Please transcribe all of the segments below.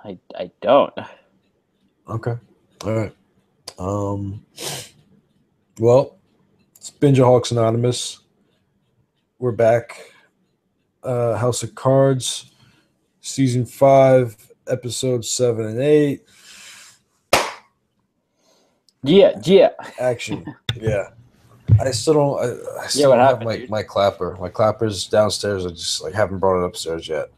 I don't. Okay. All right. Well, it's Bingeaholics Anonymous. We're back. House of Cards, season 5, episodes 7 and 8. Yeah. Action. Yeah. I still don't. I Yeah, still what don't have happened, my, dude? my clapper. My clapper's downstairs. I just haven't brought it upstairs yet.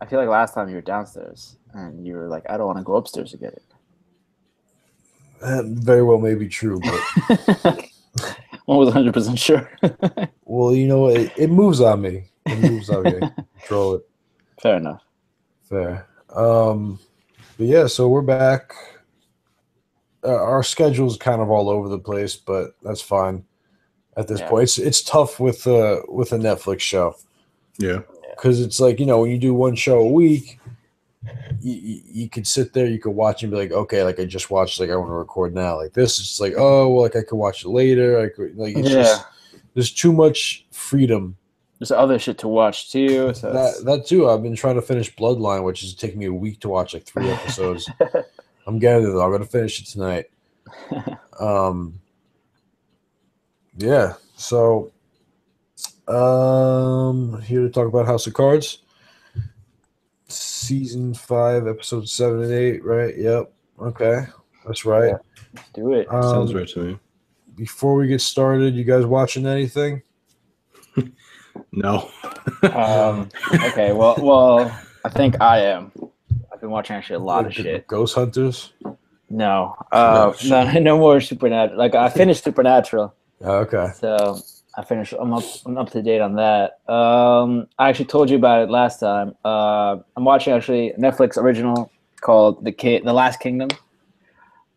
I feel like last time you were downstairs and you were like, I don't want to go upstairs to get That very well may be true, but it. One was 100% sure. well, it moves on me. It moves on me. I can control it. Fair enough. Fair. But yeah, so we're back. Our schedule's kind of all over the place, but that's fine at this Yeah. point. It's tough with a Netflix show Yeah. because it's like when you do one show a week, you could sit there, you could watch and be like, okay, like I just watched, like I want to record now. Like this, it's like, oh well, like I could watch it later. I could it's just there's too much freedom. There's other shit to watch too. So That too. I've been trying to finish Bloodline, which is taking me a week to watch like 3 episodes. I'm getting it though. I'm gonna finish it tonight. Yeah. So, here to talk about House of Cards, season 5, episodes 7 and 8. Right? Yep. Okay, that's right. Yeah. Let's do it. Sounds right to me. Before we get started, you guys watching anything? No. Okay. Well, I think I am. I've been watching actually a lot of shit. Ghost Hunters. No. No more Supernatural. Like I finished Supernatural. Okay. So I finished. I'm up to date on that. I actually told you about it last time. I'm watching actually a Netflix original called The Last Kingdom,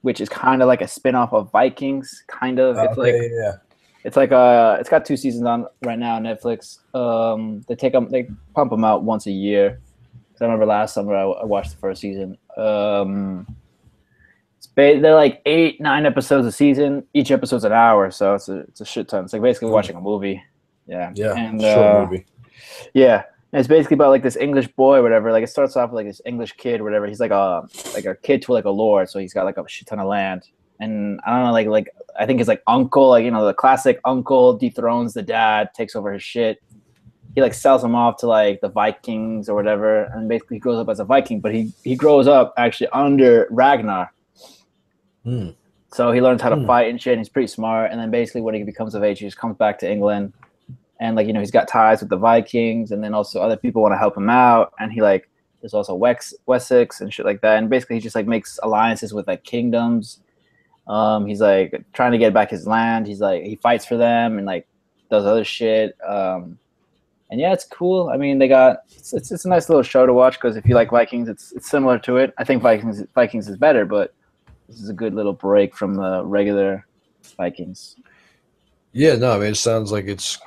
which is kind of like a spin-off of Vikings. Kind of. It's yeah. It's like it's got 2 seasons on right now on Netflix. They pump them out once a year. I remember last summer I watched the first season. They're like 8-9 episodes a season. Each episode's an hour, so it's a shit ton. It's like basically watching a movie. Yeah. And short movie. Yeah. And it's basically about like this English boy or whatever. Like it starts off with like this English kid or whatever. He's like a kid to like a lord, so he's got like a shit ton of land. And I don't know, like I think his like uncle, like the classic uncle dethrones the dad, takes over his shit. He like sells him off to like the Vikings or whatever, and basically he grows up as a Viking. But he grows up actually under Ragnar. So he learns how to fight and shit, and he's pretty smart. And then basically when he becomes of age, he just comes back to England. And like, he's got ties with the Vikings, and then also other people want to help him out. And he like, there's also Wessex and shit like that. And basically he just like makes alliances with like kingdoms. He's like trying to get back his land. He's like, he fights for them and like does other shit. And yeah, it's cool. I mean, it's a nice little show to watch because if you like Vikings, it's similar to it. I think Vikings is better, but this is a good little break from the regular Vikings. Yeah, no, I mean, it sounds like it's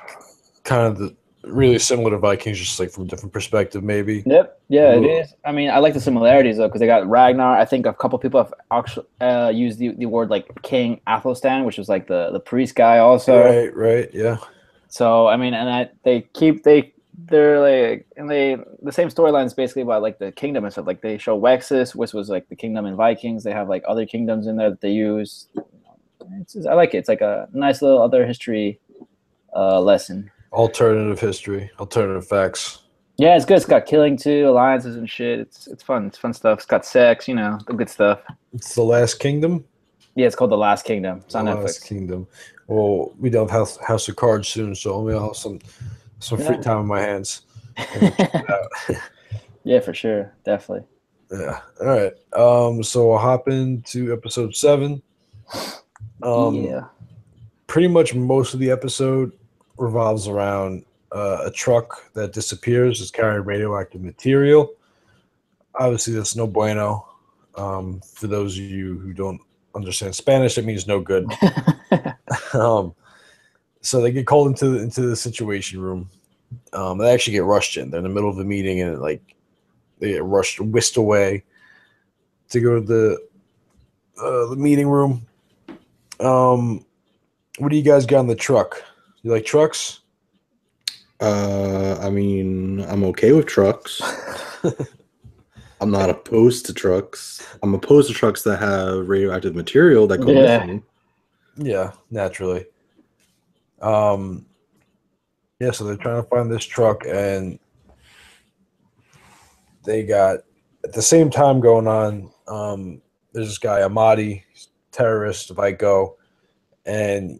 kind of really similar to Vikings, just like from a different perspective, maybe. Yep. Yeah, it is. I mean, I like the similarities though, because they got Ragnar. I think a couple people have actually used the word like King Athelstan, which was like the priest guy also. Right, yeah. So I mean, and they're like, and the same storylines basically about like the kingdom and stuff. Like they show Wexus, which was like the kingdom in Vikings. They have like other kingdoms in there that they use. I like it. It's like a nice little other history lesson. Alternative history, alternative facts. Yeah, it's good. It's got killing too, alliances and shit. It's fun. It's fun stuff. It's got sex, the good stuff. It's The Last Kingdom? Yeah, it's called The Last Kingdom. It's on The Netflix. Last Kingdom. Well, we don't have House of Cards soon, so I'll have some free time in my hands. Yeah, for sure. Definitely. Yeah. All right. So I'll hop into episode 7. Yeah. Pretty much most of the episode revolves around a truck that disappears. It's carrying radioactive material. Obviously, that's no bueno. For those of you who don't understand Spanish, it means no good. So they get called into the situation room. They actually get rushed in. They're in the middle of a meeting, and they get whisked away to go to the meeting room. What do you guys got on the truck? You like trucks? I mean, I'm okay with trucks. I'm not opposed to trucks. I'm opposed to trucks that have radioactive material that go Yeah. missing. Yeah, naturally. Yeah, so they're trying to find this truck, and they got at the same time going on. There's this guy Amadi, terrorist, Vico, and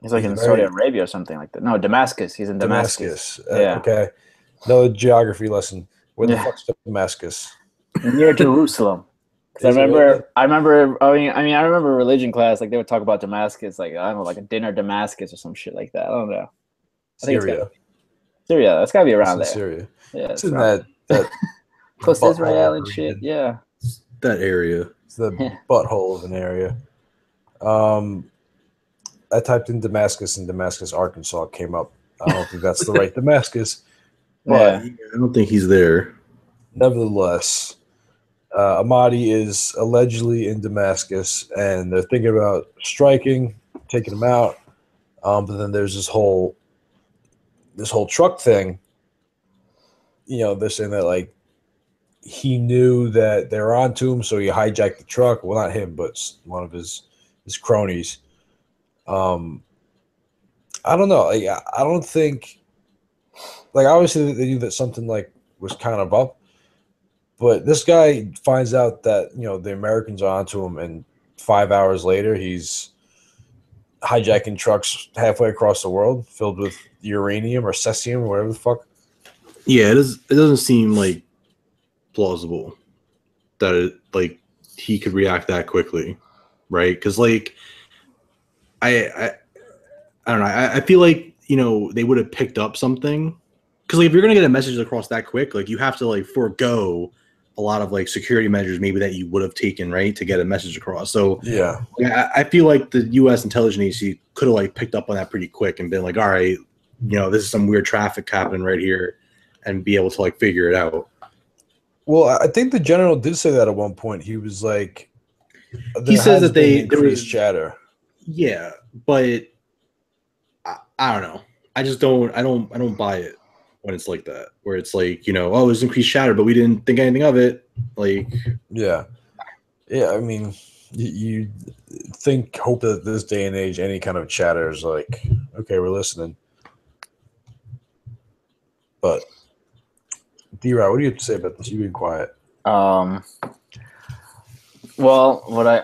He's like he's a in Saudi very Arabia or something like that. No, Damascus. He's in Damascus. Damascus. Yeah. Okay, another geography lesson. Where the Yeah. fuck's Damascus? Near Jerusalem. Because I Is it really? remember, I remember religion class. Like they would talk about Damascus, like I don't know, like a dinner Damascus or some shit like that. I don't know. I think it's got Syria. Syria. That's got to be It's around in there. Syria. Yeah, It's it's in around that close to Israel butthole and shit. region. Yeah. That area. It's the Yeah. butthole of an area. I typed in Damascus, and Damascus, Arkansas came up. I don't think that's the right Damascus, but Yeah. I don't think he's there. nevertheless, Ahmadi is allegedly in Damascus, and they're thinking about striking, taking him out. But then there's this whole truck thing. You know, they're saying that like he knew that they were onto him, so he hijacked the truck. Well, not him, but one of his cronies. I don't know. Like, I don't think, like, obviously they knew that something like was kind of up, but this guy finds out that the Americans are onto him, and 5 hours later he's hijacking trucks halfway across the world filled with uranium or cesium or whatever the fuck. Yeah, it is. It doesn't seem like plausible that he could react that quickly, right? Because I don't know. I feel like they would have picked up something because if you're gonna get a message across that quick, you have to forego a lot of security measures maybe that you would have taken, right, to get a message across. So Yeah, I feel like the U.S. intelligence agency could have picked up on that pretty quick and been like, all right, this is some weird traffic happening right here, and be able to figure it out. well, I think the general did say that at one point. He was like, He says that there increased was chatter. Yeah, but I don't know. I just don't. I don't buy it when it's like that, where it's oh, it was increased chatter, but we didn't think anything of it. Yeah. I mean, you hope that this day and age, any kind of chatter is like, okay, we're listening. But D-Rod, what do you have to say about this? You've been quiet. Well,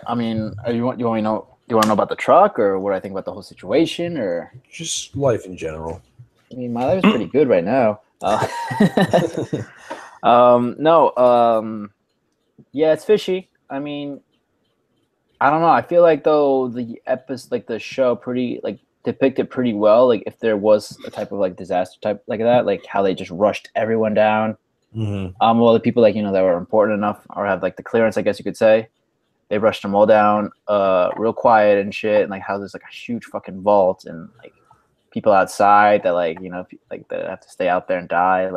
I mean, you want to know? Do you want to know about the truck, or what I think about the whole situation, or just life in general? I mean, my life is pretty good right now. No. Yeah, it's fishy. I mean, I don't know. I feel like though the episode, the show, pretty depicted pretty well. If there was a type of disaster type like that, how they just rushed everyone down. Mm-hmm. Well, the people that were important enough or have the clearance, I guess you could say, they rushed them all down, real quiet and shit, and how there's a huge fucking vault and people outside that that have to stay out there and die.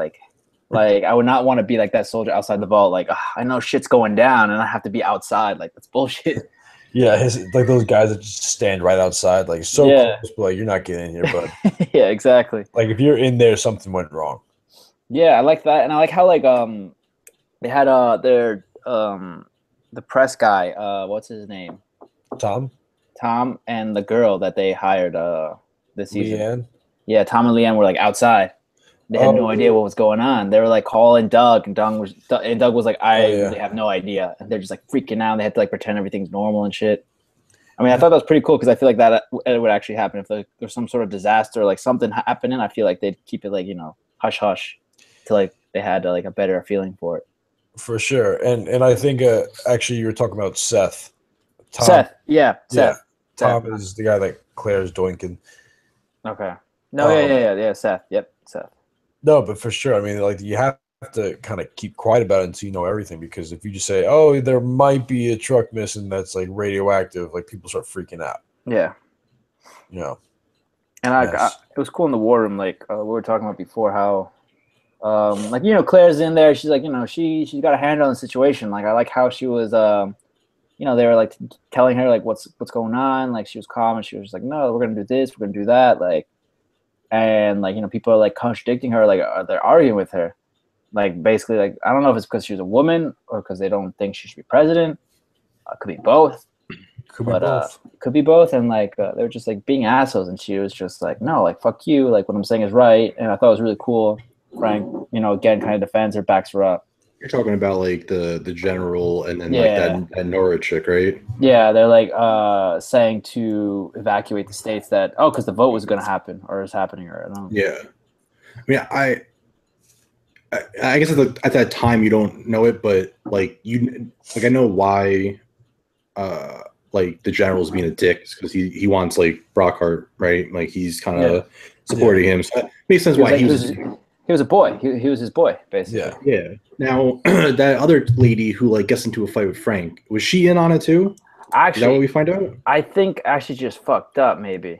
I would not want to be that soldier outside the vault. I know shit's going down and I have to be outside. That's bullshit. Yeah, those guys that just stand right outside, so Yeah. close, but you're not getting in here, bud. Yeah, exactly. If you're in there, something went wrong. Yeah, I like that, and I like how they had their the press guy, what's his name? Tom, and the girl that they hired this season. Leanne. Yeah, Tom and Leanne were outside. They had no idea what was going on. They were calling Doug, and Doug was like, I really have no idea. And they're just freaking out. They had to pretend everything's normal and shit. I mean, I thought that was pretty cool because I feel that it would actually happen if there's some sort of disaster or something happening. I feel they'd keep it hush hush till they had a better feeling for it. For sure, and I think actually you were talking about Seth. Tom, Seth, yeah. Tom is the guy that Claire's doinking. Okay. No, yeah. Seth. Yep, Seth. No, but for sure. I mean, you have to kind of keep quiet about it until you know everything, because if you just say, "Oh, there might be a truck missing that's radioactive," people start freaking out. Yeah. And it was cool in the war room. We were talking about before how, Claire's in there. She's she's got a handle on the situation. I like how she was. They were telling her what's going on. She was calm and she was just no, we're gonna do this, we're gonna do that. And people are contradicting her, they're arguing with her. Like basically, like I don't know if it's because she's a woman or because they don't think she should be president. Could be both. Could be both. Could be both. And like they were just like being assholes, and she was just like, no, like fuck you. Like what I'm saying is right. And I thought it was really cool. Frank, again, kind of defends her, backs her up. You're talking about like the general and then like that Nora chick, right? Yeah, they're like saying to evacuate the states that because the vote was going to happen or is happening or I don't know. Yeah, I mean, I guess at that time you don't know it, but like I know why like the general's being a dick because he wants like Brockhart, right? Like he's kind of supporting him, so it makes sense why he was a boy. He was his boy, basically. Yeah. Now that other lady who like gets into a fight with Frank, was she in on it too? Actually, is that what we find out? I think actually just fucked up, maybe.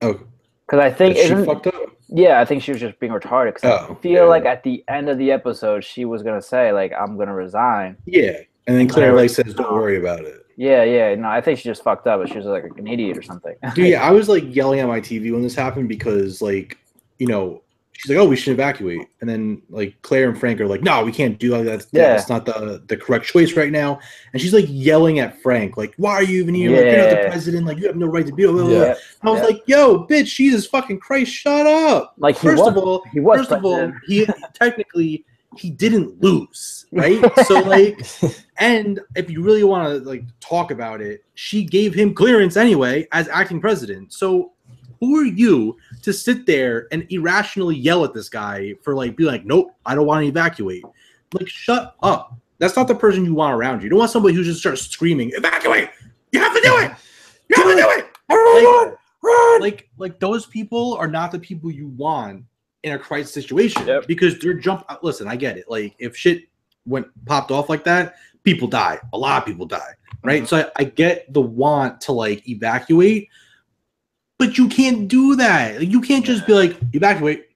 Oh, because I think she fucked up. Yeah, I think she was just being retarded. Because I feel like at the end of the episode, she was gonna say like, "I'm gonna resign." Yeah, and then Claire like says, "Don't worry about it." Yeah. No, I think she just fucked up, but she was like an idiot or something. Dude, yeah, I was like yelling at my TV when this happened because like she's like, "Oh, we should evacuate," and then like Claire and Frank are like, "No, we can't do that. That's not the correct choice right now." And she's like yelling at Frank, like, "Why are you even here? Like, you're not the president. Like, you have no right to be." Blah, blah, blah. And I was like, "Yo, bitch, Jesus fucking Christ, shut up!" Like, first of all, he technically he didn't lose, right? So like, and if you really want to like talk about it, she gave him clearance anyway as acting president. So who are you to sit there and irrationally yell at this guy for like be like, nope, I don't want to evacuate? Like, shut up. That's not the person you want around you. You don't want somebody who just starts screaming, evacuate! You have to do it! You have to do it! Everyone, run! Like those people are not the people you want in a crisis situation because they're listen, I get it. Like if shit popped off like that, people die. A lot of people die. Right? So I get the want to like evacuate. But you can't do that. Like, you can't just be like, evacuate.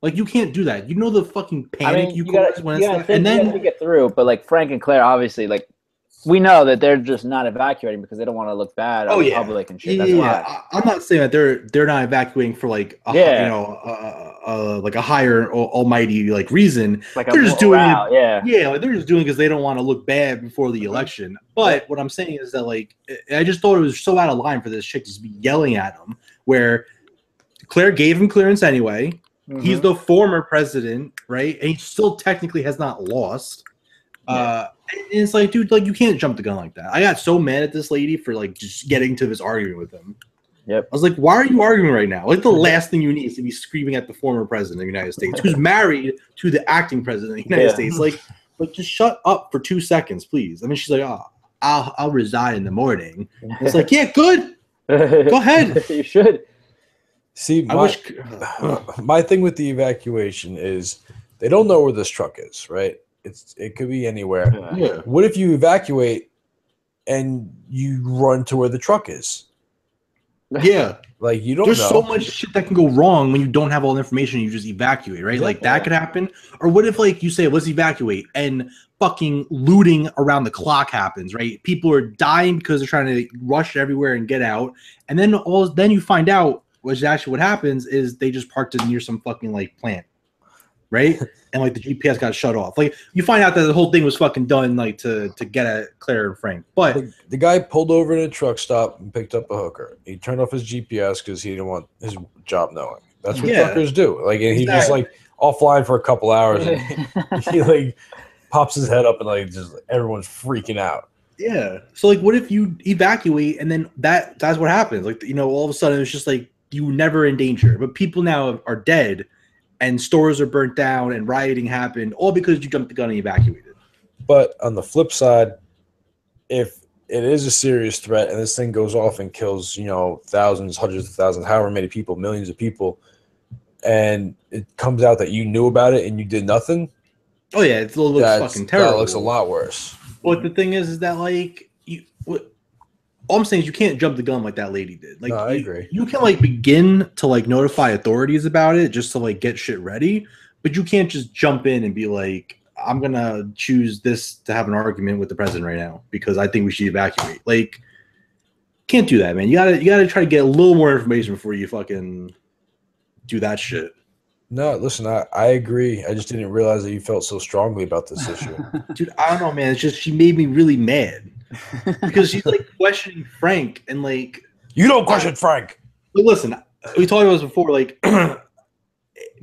Like, you can't do that. You know the fucking panic you cause when it's like, and then you get through. But like Frank and Claire, obviously, like we know that they're just not evacuating because they don't want to look bad on the public and shit. That's why. I'm not saying that they're not evacuating for like like a higher almighty like reason. Like they're just doing it. Yeah, like they're just doing it because they don't want to look bad before the election. But what I'm saying is that like I just thought it was so out of line for this chick to just be yelling at him. Where Claire gave him clearance anyway. He's the former president, right? And he still technically has not lost. And it's like, dude, like you can't jump the gun like that. I got so mad at this lady for like just getting to this argument with him. Yep. I was like, why are you arguing right now? Like the last thing you need is to be screaming at the former president of the United States, who's married to the acting president of the United States. Like just shut up for 2 seconds, please. I mean, she's like, oh, I'll resign in the morning. It's like, yeah, good. Go ahead. You should. See, my thing with the evacuation is they don't know where this truck is, right? It could be anywhere. Yeah. What if you evacuate and you run to where the truck is? Yeah. Like you don't There's know. so much shit that can go wrong when you don't have all the information and you just evacuate, right? Like that could happen. Or what if like you say, let's evacuate and fucking looting around the clock happens, right? People are dying because they're trying to rush everywhere and get out. And then you find out which is actually what happens is they just parked it near some fucking like plant. Right? And like the GPS got shut off. Like you find out that the whole thing was fucking done like to get at Claire and Frank. But the guy pulled over in a truck stop and picked up a hooker. He turned off his GPS because he didn't want his job knowing. That's what truckers do. Like and he just like offline for a couple hours and he like pops his head up and like just everyone's freaking out. Yeah. So like what if you evacuate and then that's what happens? Like all of a sudden it's just like you were never in danger. But people now are dead. And stores are burnt down and rioting happened, all because you jumped the gun and evacuated. But on the flip side, if it is a serious threat and this thing goes off and kills, thousands, hundreds of thousands, however many people, millions of people, and it comes out that you knew about it and you did nothing. Oh, yeah, it looks fucking terrible. That looks a lot worse. But the thing is that, like, all I'm saying is you can't jump the gun like that lady did. Like, no, I agree. You can like begin to like notify authorities about it just to like get shit ready, but you can't just jump in and be like, I'm gonna choose this to have an argument with the president right now because I think we should evacuate. Like, can't do that, man. You gotta try to get a little more information before you fucking do that shit. No, listen, I agree. I just didn't realize that you felt so strongly about this issue. Dude, I don't know, man. It's just she made me really mad because she's like questioning Frank and like You don't question Frank. listen, we talked about this before, like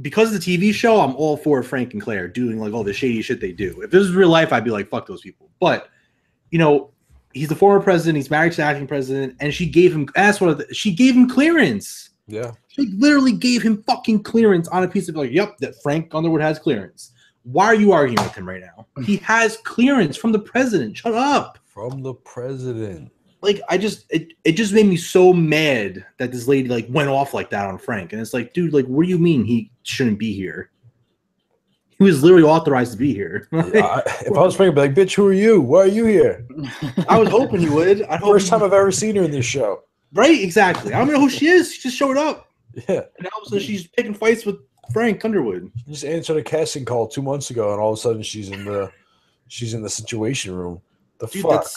because of the TV show, I'm all for Frank and Claire doing like all the shady shit they do. If this was real life, I'd be like, fuck those people. But you know, he's the former president, he's married to the acting president, and she gave him she gave him clearance. Yeah. She literally gave him fucking clearance on a piece of like, yep, that Frank Underwood has clearance. Why are you arguing with him right now? He has clearance from the president. Shut up. From the president. Like, it just made me so mad that this lady like went off like that on Frank. And it's like, dude, like, what do you mean he shouldn't be here? He was literally authorized to be here. If I was Frank, I'd be like, bitch, who are you? Why are you here? I was hoping you would. First time I've ever seen her in this show. Right, exactly. I don't know who she is. She just showed up. Yeah. And all of a sudden she's picking fights with Frank Underwood. She just answered a casting call 2 months ago, and all of a sudden she's in the situation room. Dude, fuck?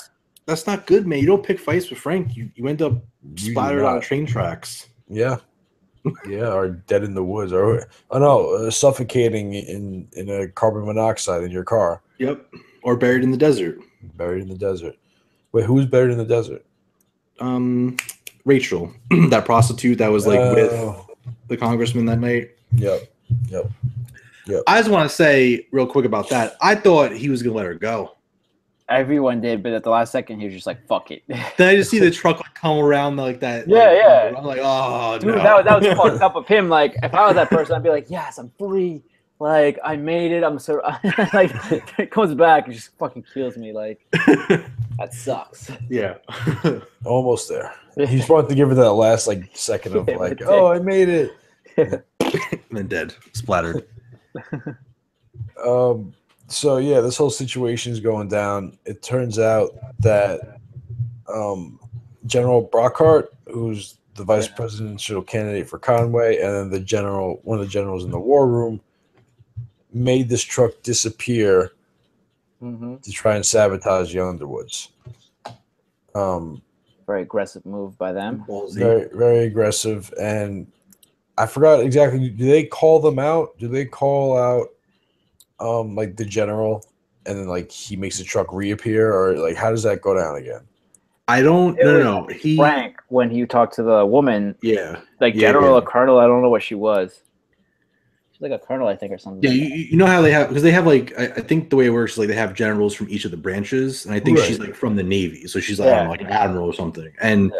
That's not good, man. You don't pick fights with Frank. You end up splattered on train tracks. Yeah. Yeah, or dead in the woods, or suffocating in a carbon monoxide in your car. Yep. Or buried in the desert. Buried in the desert. Wait, who's buried in the desert? Rachel, that prostitute that was like with the congressman that night. Yep. I just want to say real quick about that. I thought he was gonna let her go. Everyone did, but at the last second, he was just like, "Fuck it." Then I just see the truck like come around like that. Yeah. I'm like, oh dude, no. that was fucked up of him. Like, if I was that person, I'd be like, "Yes, I'm free. Like, I made it. I'm so like." It comes back and just fucking kills me. Like, that sucks. Yeah. Almost there. He's wanting to give her that last like second of like, oh, I made it. And then dead, splattered. So yeah, this whole situation is going down. It turns out that General Brockhart, who's the vice presidential candidate for Conway, and then one of the generals in the war room, made this truck disappear to try and sabotage the Underwoods. Very aggressive move by them. Very, very aggressive. And I forgot exactly. Do they call them out? Do they call out like the general, and then like he makes the truck reappear, or like how does that go down again? I don't. No. Frank, when he talked to the woman, like general or colonel, I don't know what she was. Like a colonel, I think, or something. Yeah, you know how they have, because they have like, I think the way it works is like they have generals from each of the branches, and I think she's like from the Navy, so she's like, I don't know, like an admiral or something. And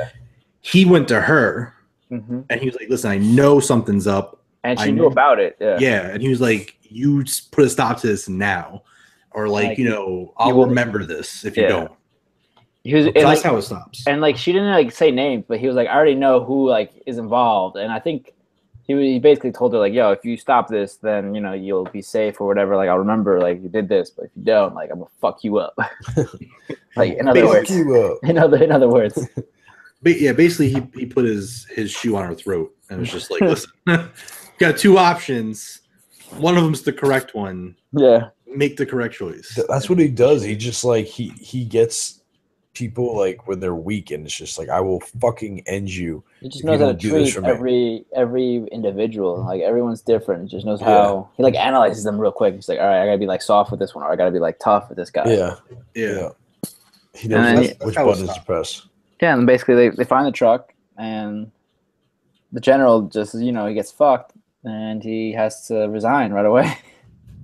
he went to her, and he was like, "Listen, I know something's up," and she knew about it. Yeah, and he was like, "You put a stop to this now, or like I'll remember this if you don't." He was, that's how it stops. And like she didn't like say names, but he was like, "I already know who like is involved," and I think. He basically told her like, "Yo, if you stop this, then you'll be safe or whatever. Like I'll remember like you did this, but if you don't, like I'm gonna fuck you up." Like in other words, in other words. But yeah, basically he put his shoe on her throat and was just like, "Listen, you got two options. One of them's the correct one. Yeah, make the correct choice." That's what he does. He just like he gets people like when they're weak, and it's just like, I will fucking end you. He just knows how to treat every individual. Like everyone's different. He just knows how he like analyzes them real quick. He's like, all right, I gotta be like soft with this one, or I gotta be like tough with this guy. Yeah. He knows which buttons to press. Yeah, and basically they find the truck, and the general just he gets fucked, and he has to resign right away.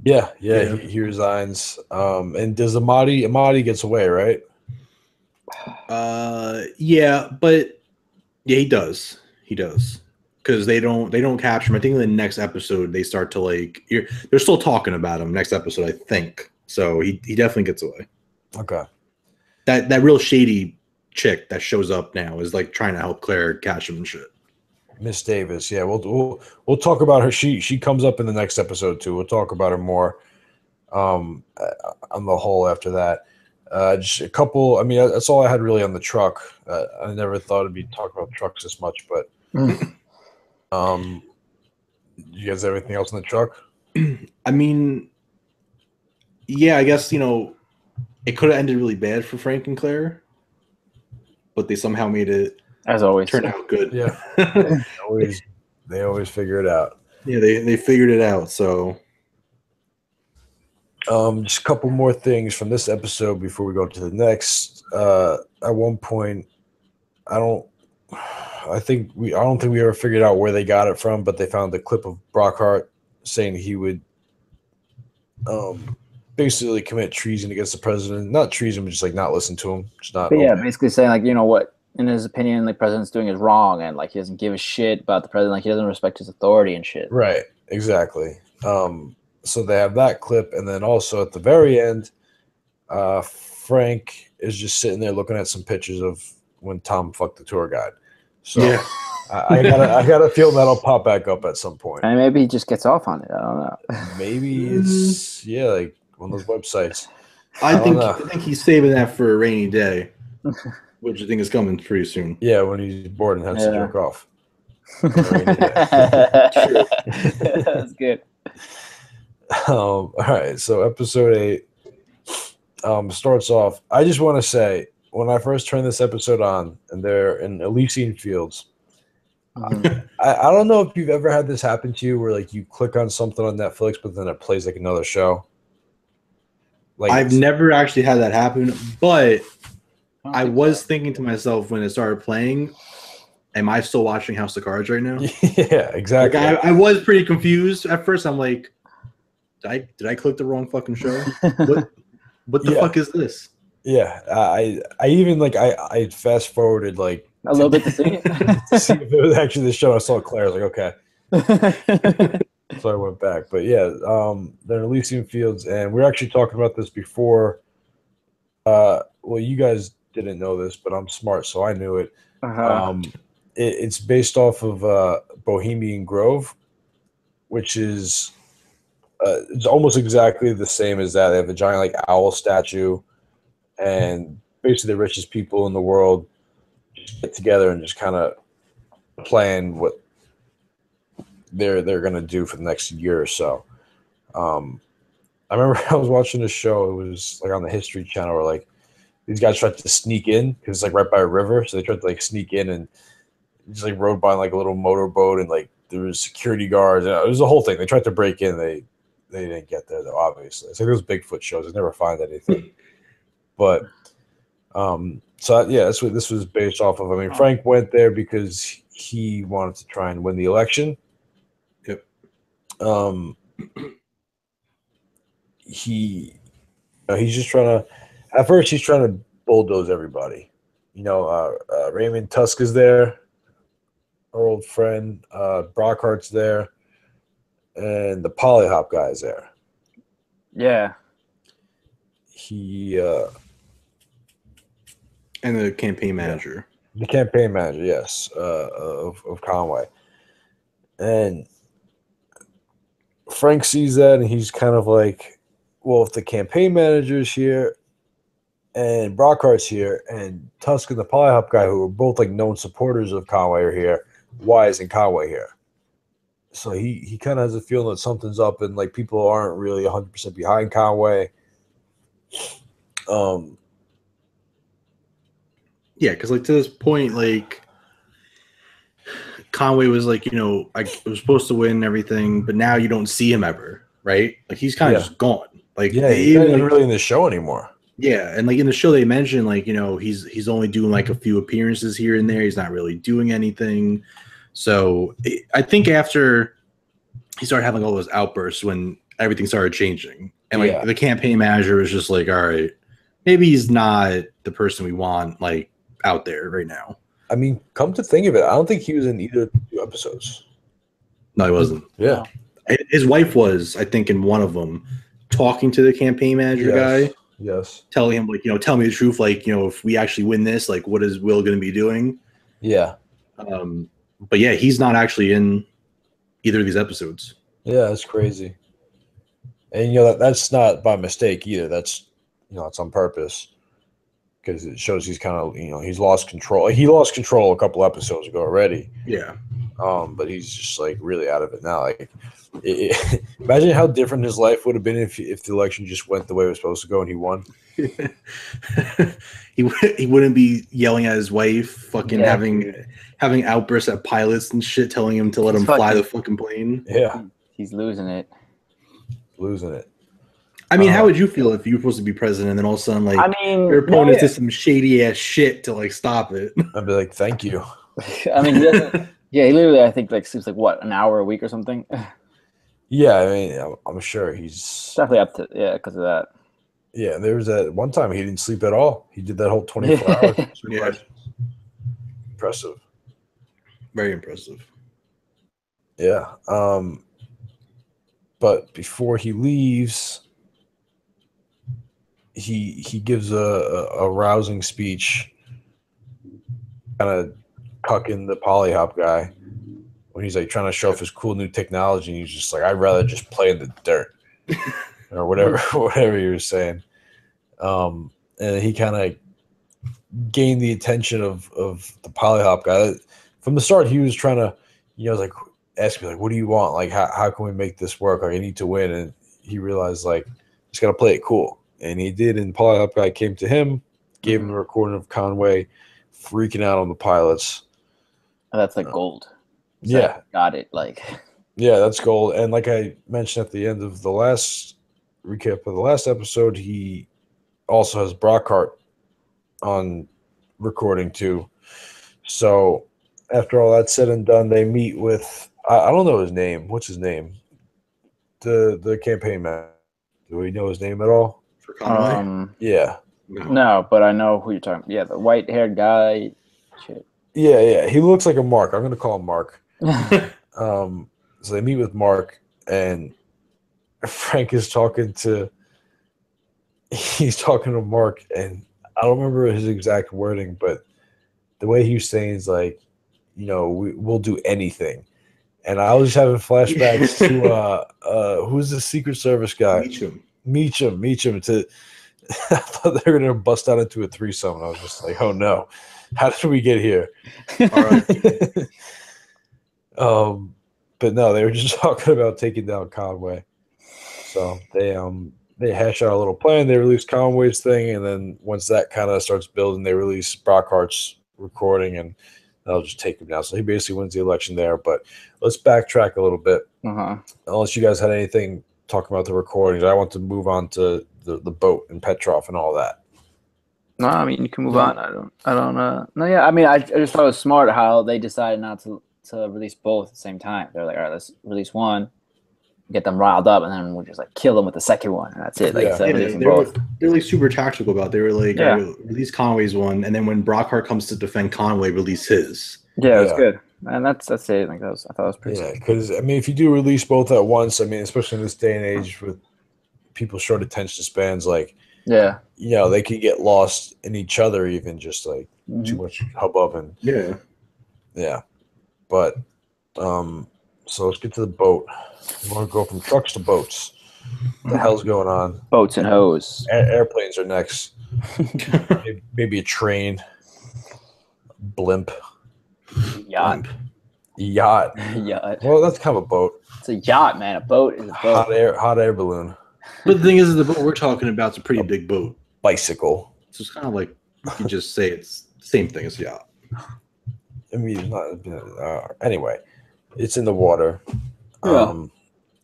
Yeah. He resigns. And does Amadi gets away, right? He does because they don't capture him. I think in the next episode they start to like they're still talking about him next episode, I think. So he definitely gets away. Okay. That real shady chick that shows up now is like trying to help Claire catch him and shit. Miss Davis, yeah, we'll talk about her. She comes up in the next episode too. We'll talk about her more on the whole after that. Just a couple. I mean, that's all I had really on the truck. I never thought it'd be talking about trucks this much, but you guys have anything else on the truck? I mean, yeah, I guess it could have ended really bad for Frank and Claire, but they somehow made it, as always, turn out good. Yeah, they always figure it out. Yeah, they figured it out. So, just a couple more things from this episode before we go to the next. At one point, I don't think we ever figured out where they got it from, but they found the clip of Brockhart saying he would basically commit treason against the president. Not treason, but just like not listen to him. Just not. But yeah, okay. basically saying like, you know what, in his opinion, the president's doing is wrong, and like he doesn't give a shit about the president, like he doesn't respect his authority and shit. Right. Exactly. So they have that clip, and then also at the very end, Frank is just sitting there looking at some pictures of when Tom fucked the tour guide. So yeah. I gotta feel that'll pop back up at some point. And maybe he just gets off on it. I don't know. Maybe it's like one of those websites. I think he's saving that for a rainy day, which I think is coming pretty soon. Yeah, when he's bored and has to jerk off. That's good. All right, so episode 8 starts off. I just want to say, when I first turned this episode on, and they're in Elysian Fields, I don't know if you've ever had this happen to you, where like you click on something on Netflix, but then it plays like another show. Like I've never actually had that happen, but I was thinking to myself when it started playing, am I still watching House of Cards right now? Yeah, exactly. Like, I was pretty confused at first. I'm like, did I click the wrong fucking show? What the fuck is this? Yeah, I even like I fast forwarded like a little bit to see it. to see if it was actually the show. I saw Claire. I was like, okay. So I went back. But yeah, they're in Elysian Fields, and we are actually talking about this before. Well, you guys didn't know this, but I'm smart, so I knew it. It's based off of Bohemian Grove, which is it's almost exactly the same as that. They have a giant like owl statue, and basically the richest people in the world just get together and just kind of plan what they're going to do for the next year or so. I remember I was watching a show. It was like on the History Channel, where like these guys tried to sneak in because it's like right by a river, so they tried to like sneak in and just like rode by like a little motorboat, and like there was security guards. And it was the whole thing. They tried to break in. They didn't get there though. Obviously, it's like those Bigfoot shows. They never find anything. But so yeah, that's what this was based off of. I mean, Frank went there because he wanted to try and win the election. Yep. He's just trying to. At first, he's trying to bulldoze everybody. Raymond Tusk is there, our old friend. Brockhart's there, and the Polyhop guy is there. Yeah. And the campaign manager. The campaign manager, yes, of Conway. And Frank sees that, and he's kind of like, well, if the campaign manager's here and Brockhart's here and Tusk and the Polyhop guy, who are both like known supporters of Conway, are here, why isn't Conway here? So he kind of has a feeling that something's up, and like people aren't really 100% behind Conway. Yeah, because like to this point, like Conway was like, I was supposed to win and everything, but now you don't see him ever, right? Like he's kind of just gone. Like yeah, he's not even really in the show anymore. Yeah, and like in the show they mentioned like he's only doing like a few appearances here and there. He's not really doing anything. So I think after he started having all those outbursts when everything started changing, and like the campaign manager was just like, all right, maybe he's not the person we want like out there right now. I mean, come to think of it, I don't think he was in either 2 episodes. No, he wasn't. Yeah. His wife was, I think, in one of them, talking to the campaign manager guy. Yes. Telling him, like, tell me the truth. Like, if we actually win this, like, what is Will going to be doing? Yeah. But yeah, he's not actually in either of these episodes. Yeah, that's crazy. And, that's not by mistake either. That's, it's on purpose. Because it shows he's kind of, he's lost control. He lost control a couple episodes ago already. Yeah. But he's just like really out of it now. Like, imagine how different his life would have been if the election just went the way it was supposed to go and he won. He wouldn't be yelling at his wife, fucking Yeah, having outbursts at pilots and shit, telling him to let him fly the fucking plane. Yeah, he's losing it. Losing it. I mean, how would you feel if you were supposed to be president and then all of a sudden, like, your opponent did some shady ass shit to like stop it? I'd be like, thank you. I mean, he literally, I think, like sleeps like what, an hour a week or something. Yeah, I mean, I'm sure he's definitely up to because of that. Yeah, there was that one time he didn't sleep at all. He did that whole 24 hours. Yeah. Impressive. Very impressive. Yeah. But before he leaves, he gives a rousing speech, kind of cucking the polyhop guy when he's like trying to show off his cool new technology, and he's just like, I'd rather just play in the dirt or whatever he was saying. And he kind of gained the attention of the polyhop guy. From the start, he was trying to, like, ask me, like, what do you want? Like, how can we make this work? Like, I need to win. And he realized, like, he's got to play it cool. And he did. And the polyhop guy came to him, gave him a recording of Conway freaking out on the pilots. Oh, that's like gold. So Yeah. Got it. Like, yeah, that's gold. And like I mentioned at the end of the last recap of the last episode, he also has Brockhart on recording too. So after all that's said and done, they meet with I don't know his name. What's his name? The campaign man. Do we know his name at all? For Conway? Yeah. No, but I know who you're talking about. Yeah, the white-haired guy. Shit. Yeah. He looks like a Mark. I'm gonna call him Mark. So they meet with Mark, and Frank is talking to Mark, and I don't remember his exact wording, but the way he was saying is like, we'll do anything. And I was just having flashbacks to who's the Secret Service guy? Meacham. I thought they were gonna bust out into a threesome, and I was just like, oh no, how did we get here? All right. But no, they were just talking about taking down Conway. So they hash out a little plan. They release Conway's thing, and then once that kind of starts building, they release Brockhart's recording, and that'll just take him down. So he basically wins the election there. But let's backtrack a little bit. Unless you guys had anything talking about the recordings, I want to move on to the boat and Petrov and all that. No, I mean, you can move on. I don't no, yeah. I mean, I just thought it was smart how they decided not to release both at the same time. They're like, all right, let's release one, get them riled up, and then we'll just like kill them with the second one, and that's it. Like, they're like super tactical about it. They were like, release Conway's one, and then when Brockhart comes to defend Conway, release his. Yeah, it was good, and that's it. Like I thought it was pretty. Yeah, because I mean, if you do release both at once, I mean, especially in this day and age with people's short attention spans, like, they could get lost in each other, even just like too much hubbub and yeah. But so let's get to the boat. We want to go from trucks to boats. What the hell's going on? Boats and hose. Airplanes are next. Maybe a train. Blimp. Yacht. Well, that's kind of a boat. It's a yacht, man. A boat is a boat. Hot air balloon. But the thing is, the boat we're talking about is a pretty big boat. Bicycle. So it's kind of like you could just say it's the same thing as a yacht. I mean, anyway, it's in the water, and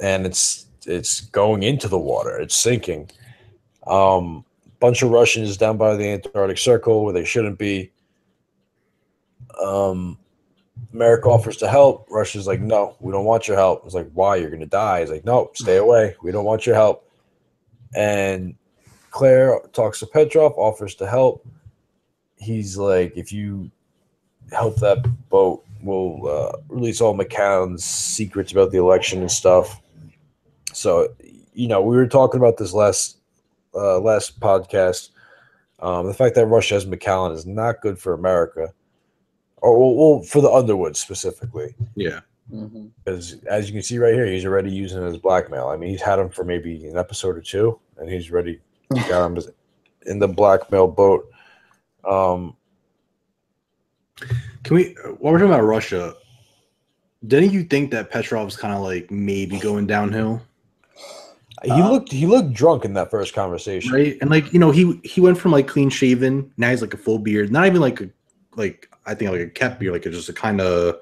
it's going into the water. It's sinking. Bunch of Russians down by the Antarctic Circle where they shouldn't be. America offers to help. Russia's like, no, we don't want your help. It's like, why? You're gonna die. He's like, no, stay away. We don't want your help. And Claire talks to Petrov, offers to help. He's like, if you help that boat, we'll release all McCann's secrets about the election and stuff. So, we were talking about this last podcast. The fact that Russia has McCallan is not good for America, or for the Underwood specifically. Yeah. Because as you can see right here, he's already using it as blackmail. I mean, he's had him for maybe an episode or two, and he's already got him in the blackmail boat. Can we, while we're talking about Russia, Didn't you think that Petrov's kind of like maybe going downhill? He looked drunk in that first conversation. Right, and like he went from like clean shaven, now he's like a full beard, not even like I think like a kept beard, like just a kind of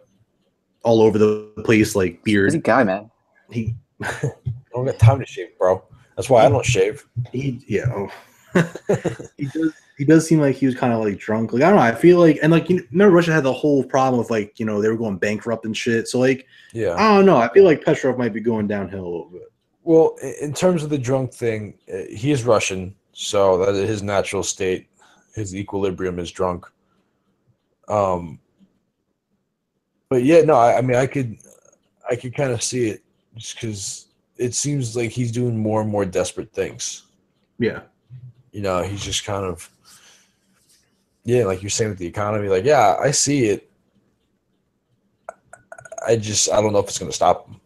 all over the place like beard. Busy guy, man. He I don't got time to shave, bro. That's why I don't shave. He does seem like he was kind of like drunk. Like I don't know, I feel like, and like remember Russia had the whole problem with like they were going bankrupt and shit. So like Yeah, I don't know. I feel like Petrov might be going downhill a little bit. Well, in terms of the drunk thing, he is Russian, so that is his natural state. His equilibrium is drunk. But yeah, no, I mean, I could kind of see it just because it seems like he's doing more and more desperate things. Yeah, he's just kind of, like you're saying with the economy, like, yeah, I see it. I don't know if it's going to stop him.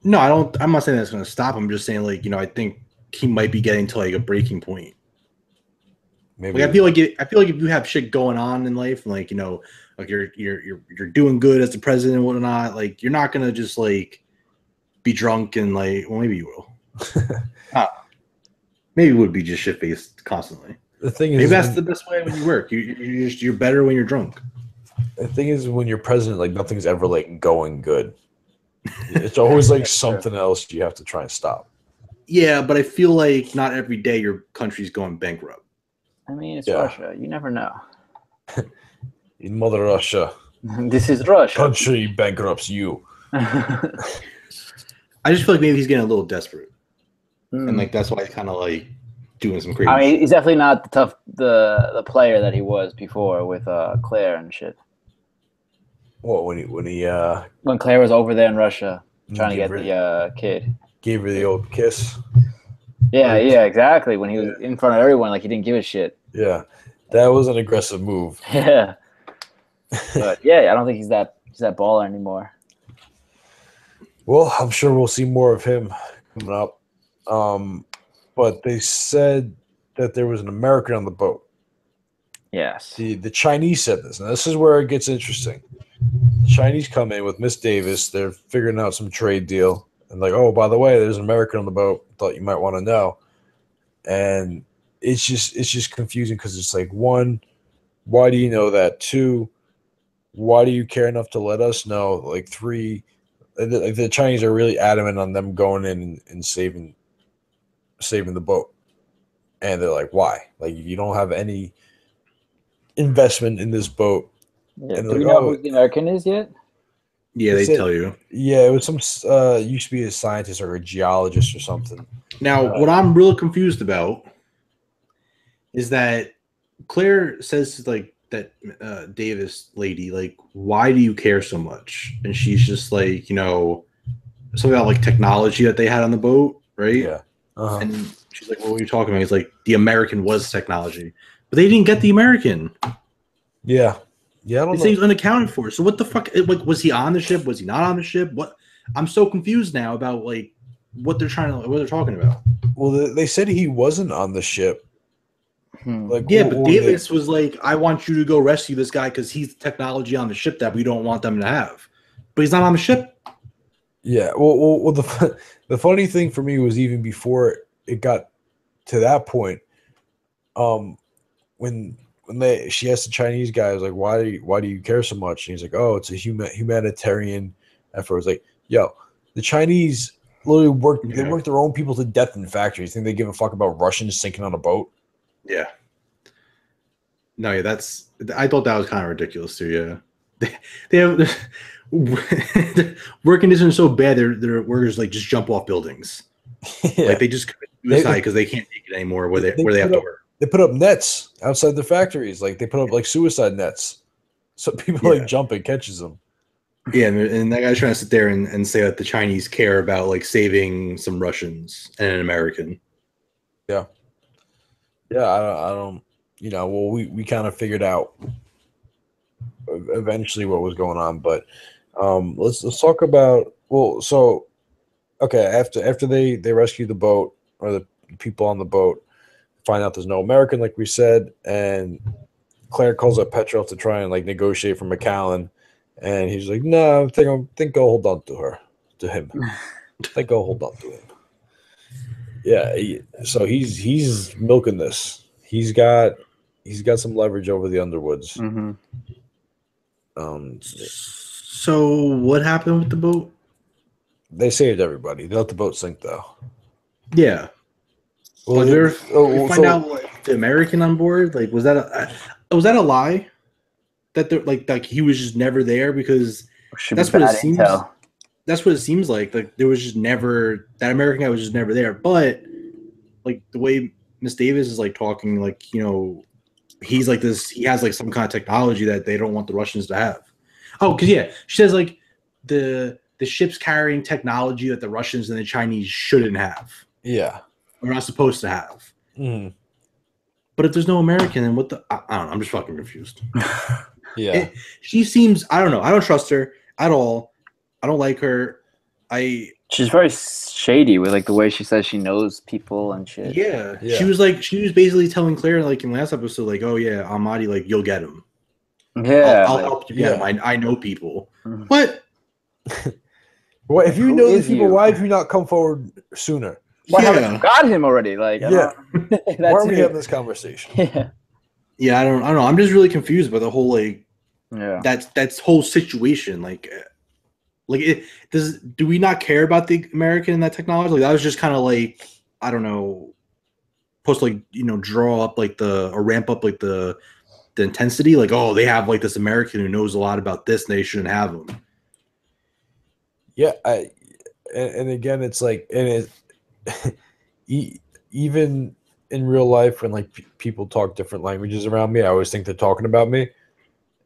no, I don't. I'm not saying that's going to stop him. I'm just saying like I think he might be getting to like a breaking point. Maybe like, I feel like if you have shit going on in life, and like like you're doing good as the president and whatnot, like you're not gonna just like be drunk and like, well, maybe you will. Maybe it would be just shit faced constantly. The thing maybe is, that's the best way when you work. You're better when you're drunk. The thing is, when you're president, like nothing's ever like going good. It's always like something else you have to try and stop. Yeah, but I feel like not every day your country's going bankrupt. I mean, it's Russia. You never know. In Mother Russia. This is Russia. Country bankrupts you. I just feel like maybe he's getting a little desperate. And like that's why he's kind of like doing some crazy. I mean, he's definitely not the player that he was before with Claire and shit. What when Claire was over there in Russia trying to get the kid, gave her the old kiss. Yeah, exactly. When he was in front of everyone, like he didn't give a shit. Yeah, that was an aggressive move. Yeah, but yeah, I don't think he's that baller anymore. Well, I'm sure we'll see more of him coming up. But they said that there was an American on the boat. Yes. The Chinese said this, and this is where it gets interesting. The Chinese come in with Miss Davis. They're figuring out some trade deal. And like, oh, by the way, there's an American on the boat. Thought you might want to know. And it's just confusing because it's like, one, why do you know that? Two, why do you care enough to let us know? Like, three, the Chinese are really adamant on them going in and saving the boat. And they're like, why? Like, you don't have any investment in this boat. Yeah. And Do we know who the American is yet? Yeah, they tell you. Yeah, it was some used to be a scientist or a geologist or something. Now, what I'm real confused about is that Claire says like that Davis lady, like, why do you care so much? And she's just like, something about like technology that they had on the boat, right? Yeah. Uh-huh. And she's like, what were you talking about? He's like, the American was technology, but they didn't get the American. Yeah. Yeah, I don't know. He's unaccounted for. So what the fuck? Like, was he on the ship? Was he not on the ship? What? I'm so confused now about like what they're talking about. Well, they said he wasn't on the ship. Like, yeah, but Davis was like, I want you to go rescue this guy because he's technology on the ship that we don't want them to have. But he's not on the ship. Yeah. Well, the funny thing for me was even before it got to that point, when she asked the Chinese guy, I was like, why do you care so much? And he's like, oh, it's a humanitarian effort. I was like, yo, the Chinese literally work their own people to death in factories. Think they give a fuck about Russians sinking on a boat? Yeah. No, yeah, I thought that was kind of ridiculous too. Yeah. They have work conditions are so bad their workers like just jump off buildings. Yeah. Like they just commit suicide because they can't take it anymore where they have to work. They put up nets outside their factories. Like they put up like suicide nets. So people like jump and catches them. Yeah, and that guy's trying to sit there and say that the Chinese care about like saving some Russians and an American. Yeah. Yeah, I don't well, we kind of figured out eventually what was going on, but let's talk about after they rescue the boat or the people on the boat, find out there's no American, like we said, and Claire calls up Petrov to try and like negotiate for McAllen, And he's like, no, I think I'll hold on to him. I think I'll hold on to him. Yeah, so he's milking this. He's got some leverage over the Underwoods. Mm-hmm. So what happened with the boat? They saved everybody. They let the boat sink, though. Yeah. Well, we find out like the American on board. Like, was that a lie? That he was just never there, because that's what it seems. That's what it seems like. Like there was just never, that American guy was just never there. But like the way Miss Davis is like talking, like, you know, he's like this. He has like some kind of technology that they don't want the Russians to have. Oh, because yeah, she says like the ship's carrying technology that the Russians and the Chinese shouldn't have. Yeah, we're not supposed to have. Mm. But if there's no American, then what the? I don't know. I'm just fucking confused. Yeah, she seems. I don't know. I don't trust her at all. I don't like her. She's very shady with like the way she says she knows people and shit. Yeah. She was basically telling Claire like in last episode, like, oh yeah, Amadi, like you'll get him. Yeah, I'll help you get him. I know people. Mm-hmm. What? Well, if you know these people, why have you not come forward sooner? Why haven't you got him already? Like, why are we having this conversation? Yeah, I don't know. I'm just really confused by the whole like, that's whole situation. Like do we not care about the American and that technology? Like that was just kind of like, I don't know, supposed to like, you know, draw up like or ramp up like the intensity. Like, oh, they have like this American who knows a lot about this and they shouldn't have him. Yeah, and again, it's like, and even in real life when like people talk different languages around me, I always think they're talking about me.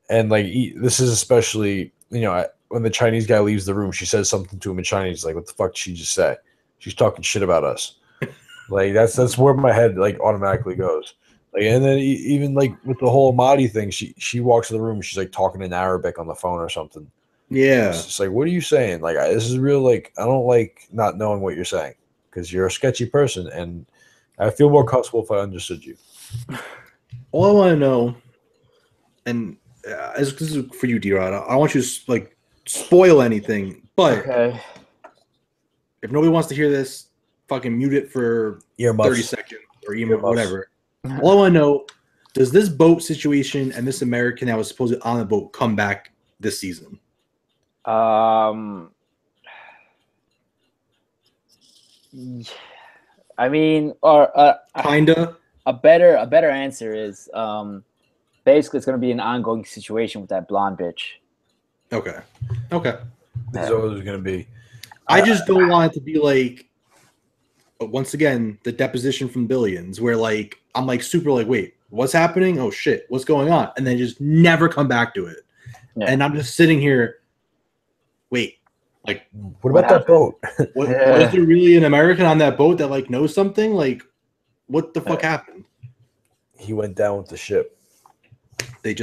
And like this is especially, you know, when the Chinese guy leaves the room, she says something to him in Chinese. Like, what the fuck did she just say? She's talking shit about us. Like that's where my head like automatically goes. Like, and then even like with the whole Mahdi thing, she walks in the room, she's like talking in Arabic on the phone or something. Yeah, it's just like, what are you saying? Like, this is real. Like, I don't like not knowing what you're saying because you're a sketchy person, and I feel more comfortable if I understood you. All I want to know, and this is for you, D-Rod, I don't want you to like spoil anything, but if nobody wants to hear this, fucking mute it for 30 seconds or whatever. All I want to know, does this boat situation and this American that was supposed to on the boat come back this season? I mean, or kinda. A better answer is basically it's going to be an ongoing situation with that blonde bitch. Okay. This is always going to be. I just don't want it to be like, once again, the deposition from Billions, where like I'm like super like, wait, what's happening? Oh shit, what's going on? And then just never come back to it. Yeah. And I'm just sitting here. Wait, like what about that boat? Was there really an American on that boat that like knows something? Like, what the fuck happened? He went down with the ship. They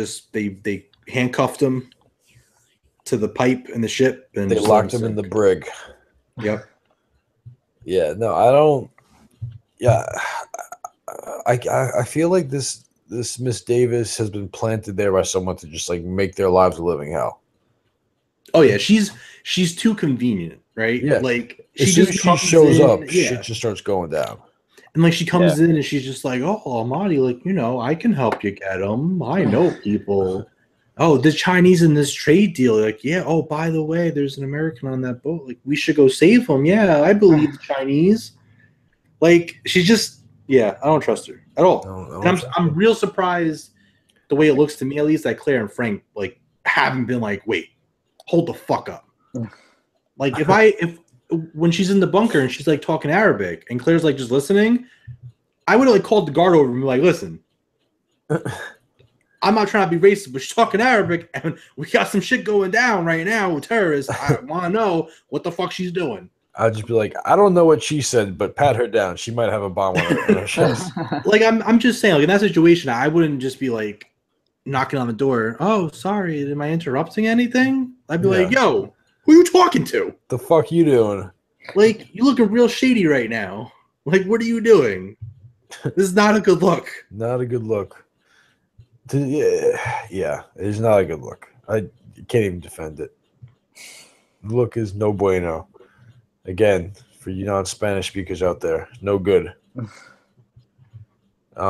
handcuffed him to the pipe in the ship and they locked him in the brig. Yep. Yeah, no, I don't. Yeah, I feel like this Miss Davis has been planted there by someone to just like make their lives a living hell. Oh yeah, she's too convenient, right? Yeah, like as soon as she shows up, shit just starts going down. And like she comes in and she's just like, "Oh, Almighty, like, you know, I can help you get them. I know people. Oh, the Chinese in this trade deal, like, yeah. Oh, by the way, there's an American on that boat. Like, we should go save him. Yeah, I believe the Chinese. Like, she's just, I don't trust her at all. And I'm real surprised the way it looks to me, at least, that Claire and Frank like haven't been like, wait, hold the fuck up. Like, if when she's in the bunker and she's like talking Arabic and Claire's like just listening, I would have like called the guard over and be like, listen, I'm not trying to be racist, but she's talking Arabic and we got some shit going down right now with terrorists. I want to know what the fuck she's doing. I'd just be like, I don't know what she said, but pat her down. She might have a bomb on her chest. Like, I'm just saying, like, in that situation, I wouldn't just be like knocking on the door. Oh, sorry, am I interrupting anything? I'd be like, yo, who are you talking to? The fuck you doing? Like, you looking real shady right now. Like, what are you doing? This is not a good look. Not a good look. Yeah, it is not a good look. You can't even defend it. The look is no bueno. Again, for you non-Spanish speakers out there, no good. Did we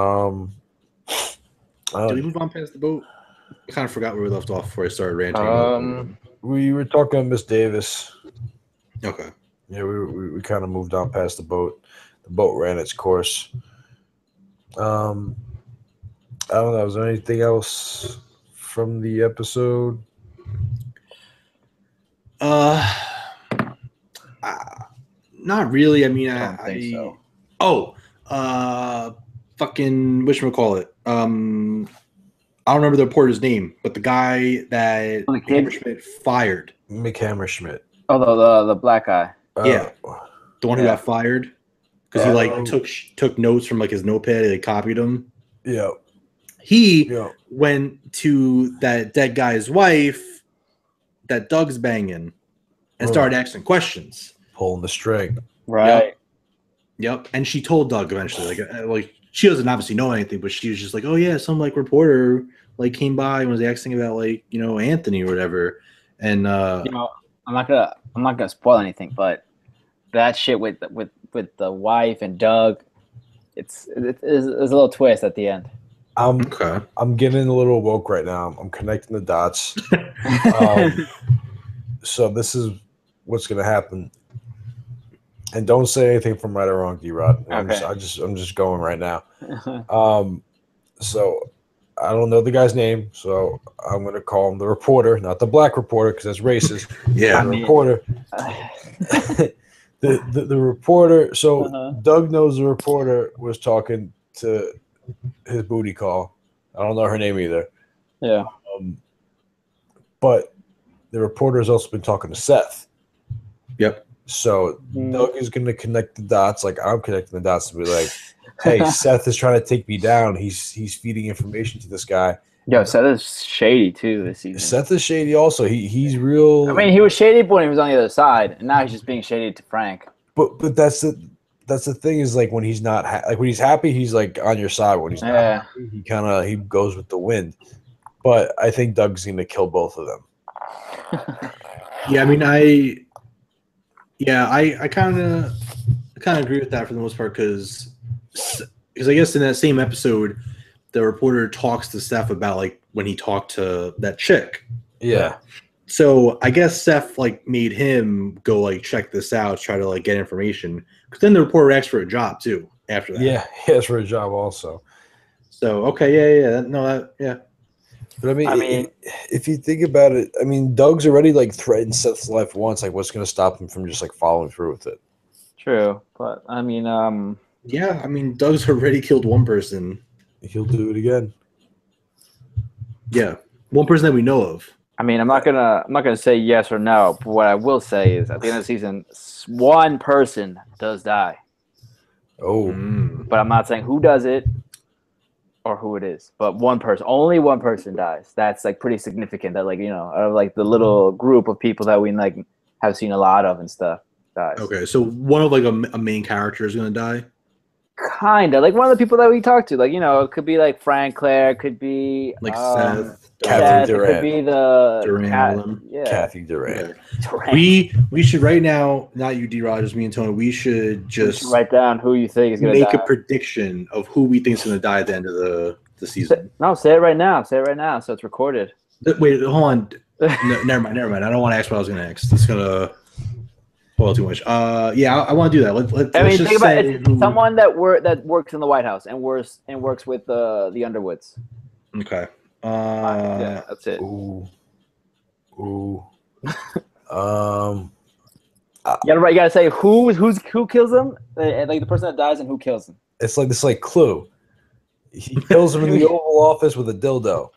move on past the boat? I kind of forgot where we left off before I started ranting. We were talking to Miss Davis. Okay. Yeah, we kind of moved on past the boat. The boat ran its course. I don't know. Is there anything else from the episode? Not really. I mean, I don't think so. Fucking whatchamacallit. I don't remember the reporter's name, but the guy that Hammerschmidt fired. Mick Hammerschmidt. Oh, the black guy. Yeah, the one who got fired because he like took notes from like his notepad. He like, copied them. Yeah. He went to that dead guy's wife that Doug's banging and started asking questions. Pulling the string. Right. Yep. And she told Doug eventually, like she doesn't obviously know anything, but she was just like, oh yeah, some like reporter like came by and was asking about like, Anthony or whatever. And I'm not gonna spoil anything, but that shit with the wife and Doug, it's a little twist at the end. I'm getting a little woke right now. I'm connecting the dots. So this is what's gonna happen. And don't say anything from right or wrong, D-Rod. Okay. I'm just going right now. So I don't know the guy's name, so I'm gonna call him the reporter, not the black reporter, because that's racist. Yeah, reporter. The reporter. So Doug knows the reporter was talking to his booty call. I don't know her name either. Yeah. But the reporter has also been talking to Seth. Yep. So Doug is going to connect the dots, like I'm connecting the dots, to be like, "Hey, Seth is trying to take me down. He's feeding information to this guy." Yo, Seth is shady too this season. Seth is shady also. He's real. I mean, he was shady when he was on the other side, and now he's just being shady to Frank. But that's the thing is like when he's not like when he's happy, he's like on your side. When he's not happy, he goes with the wind. But I think Doug's going to kill both of them. Yeah, I mean, I kind of agree with that for the most part because I guess in that same episode, the reporter talks to Steph about like when he talked to that chick. Yeah. So I guess Steph like made him go like check this out, try to like get information. Because then the reporter asked for a job too after that. Yeah, he asked for a job also. So okay, yeah. But I mean, if you think about it, I mean, Doug's already like threatened Seth's life once. Like, what's going to stop him from just like following through with it? True, but I mean, yeah, I mean, Doug's already killed one person. He'll do it again. Yeah, one person that we know of. I mean, I'm not gonna say yes or no. But what I will say is, at the end of the season, one person does die. Oh, but I'm not saying who does it or who it is. But only one person dies. That's like pretty significant. That out of like the little group of people that we like have seen a lot of and stuff dies. Okay, so one of like a main character is gonna die. Kinda like one of the people that we talked to. Like it could be like Frank, Claire, could be like Seth. Kathy Durant. It could be the Durant. Kathy Durant. We should right now, not you, D. Rogers, me and Tony. We should just write down who you think is going to make die. a prediction of who we think is going to die at the end of the season. No, say it right now. Say it right now, so it's recorded. Wait, hold on. No, never mind. I don't want to ask what I was going to ask. It's gonna spoil too much. Yeah, I want to do that. Let's just think about it. Someone that works in the White House and works with the Underwoods. Okay. Yeah, that's it. Ooh. You gotta say who kills them, like the person that dies and who kills them. It's like this Clue. He kills him in the Oval Office with a dildo.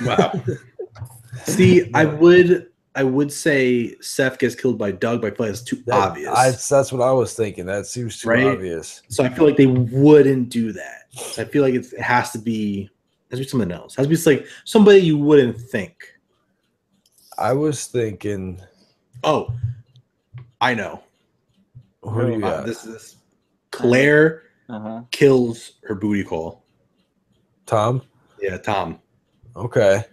Wow. See, I would say Seth gets killed by Doug, but I feel like it's too obvious. That's what I was thinking. That seems too obvious. So I feel like they wouldn't do that. So I feel like it has to be something else. It has to be like somebody you wouldn't think. I was thinking. Oh, I know. Who do you got? This is Claire kills her booty call. Tom? Yeah, Tom. Okay.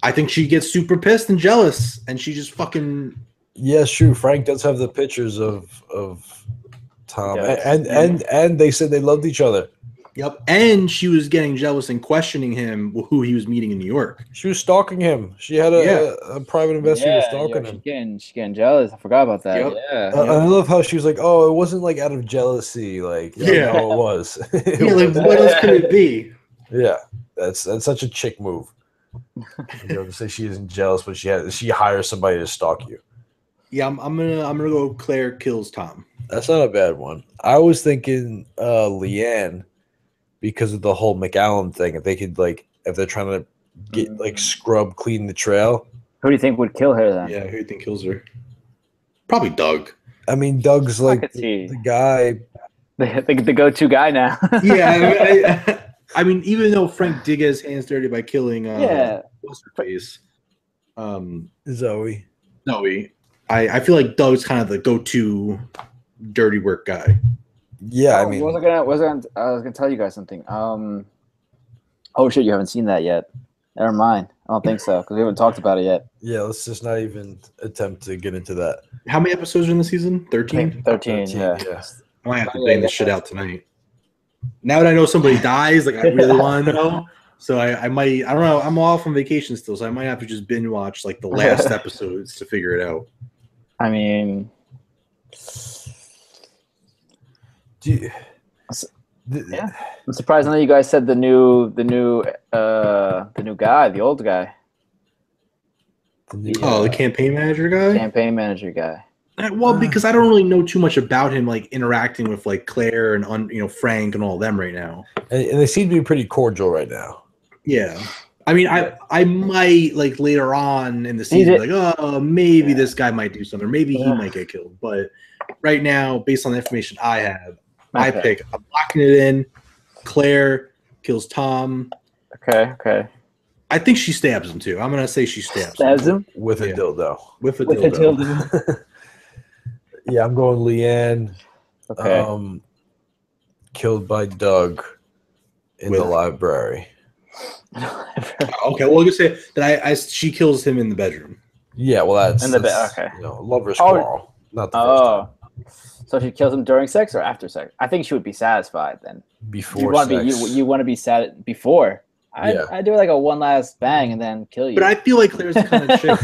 I think she gets super pissed and jealous, and she just fucking. Yeah, true. Frank does have the pictures of Tom, and they said they loved each other. Yep, and she was getting jealous and questioning him who he was meeting in New York. She was stalking him. She had a private investigator stalking him. She's getting jealous. I forgot about that. Yep. Yeah. I love how she was like, "Oh, it wasn't like out of jealousy." Like, no, it was. Like what else could it be? Yeah, that's such a chick move. To say she isn't jealous, but she hires somebody to stalk you. Yeah, I'm gonna go. Claire kills Tom. That's not a bad one. I was thinking Leanne, because of the whole McAllen thing. If they could if they're trying to get scrub clean the trail. Who do you think would kill her then? Yeah, who do you think kills her? Probably Doug. I mean, Doug's the guy, the go-to guy now. Yeah, I mean, even though Frank did get his hands dirty by killing what's her face, Zoe. I feel like Doug's kind of the go-to dirty work guy. Yeah, I mean, I was gonna tell you guys something. Oh shit, you haven't seen that yet. Never mind. I don't think so because we haven't talked about it yet. Yeah, let's just not even attempt to get into that. How many episodes are in the season? 13? 13, yeah. I might have to bang this shit out tonight. Now that I know somebody dies, like I really want to know. So I might. I don't know. I'm off on vacation still, so I might have to just binge watch like the last episodes to figure it out. I mean, yeah. I'm surprised none of you guys said the new guy, the old guy. The campaign manager guy. Campaign manager guy. Well, because I don't really know too much about him, like interacting with like Claire and Frank and all of them right now. And they seem to be pretty cordial right now. Yeah. I mean, I might like later on in the season, maybe this guy might do something, or maybe he might get killed. But right now, based on the information I have, I'm locking it in. Claire kills Tom. Okay. I think she stabs him too. I'm gonna say she stabs him with a dildo. With a dildo. Yeah, I'm going Leanne. Okay. Killed by Doug in the library. Okay, well, you say that she kills him in the bedroom. Yeah, well, that's in the bed. Okay. Lover's quarrel, not the first time. So she kills him during sex or after sex? I think she would be satisfied then. Before sex. You want to be sad before. I do like a one last bang and then kill you. But I feel like Claire's the kind of chick.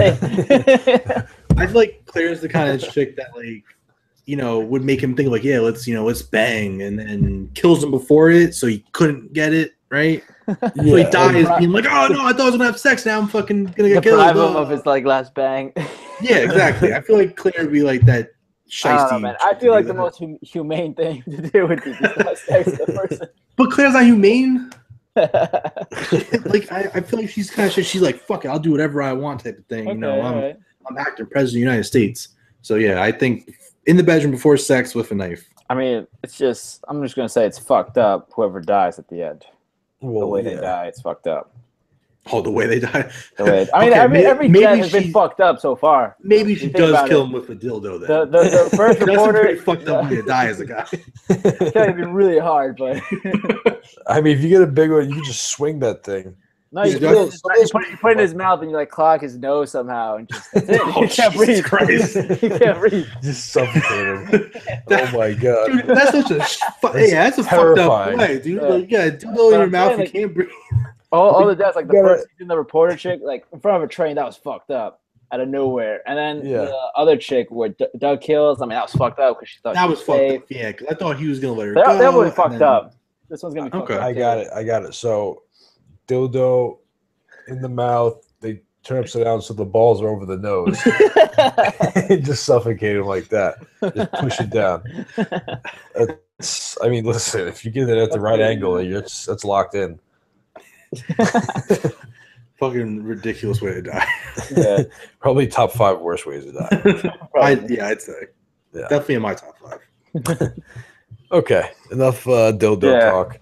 I feel like Claire's the kind of chick that would make him think let's bang, and then kills him before it, so he couldn't get it right. So he dies being like, oh no, I thought I was gonna have sex. Now I'm fucking gonna get killed. Deprive him of his last bang. Yeah, exactly. I feel like Claire would be like that. I feel like the most humane thing to do would be just have sex with the person. But Claire's not humane. I feel like she's kind of shit. She's like, fuck it, I'll do whatever I want type of thing. Okay, I'm acting president of the United States. So yeah, I think in the bedroom before sex with a knife. I mean, I'm just gonna say it's fucked up. Whoever dies at the end, the way they die, it's fucked up. Oh, the way they die. Every death has been fucked up so far. Maybe she does kill him with a dildo. Then the first reporter pretty fucked up when you die as a guy. It's gotta be really hard, but I mean, if you get a big one, you can just swing that thing. No, you put it in his mouth and you clog his nose somehow, and just that's it. Oh, you can't breathe. Christ. You can't breathe. Just suffocate him. Oh my god, dude, that's such a that's a fucked up way, dude. Dildo in your mouth, you can't breathe. All the deaths, like the first season, the reporter chick, like in front of a train, that was fucked up out of nowhere. And then the other chick where Doug kills, I mean, that was fucked up because she thought that was fucked safe. up. Yeah, because I thought he was gonna let her go. That was fucked up. This one's gonna be fucked up. I got it. So, dildo in the mouth. They turn upside down so the balls are over the nose. Just suffocate him like that. Just push it down. I mean, listen. If you get it at the right angle, that's locked in. Fucking ridiculous way to die. Yeah. Probably top 5 worst ways to die. I'd say. Yeah. Definitely in my top 5. Okay, enough dildo talk.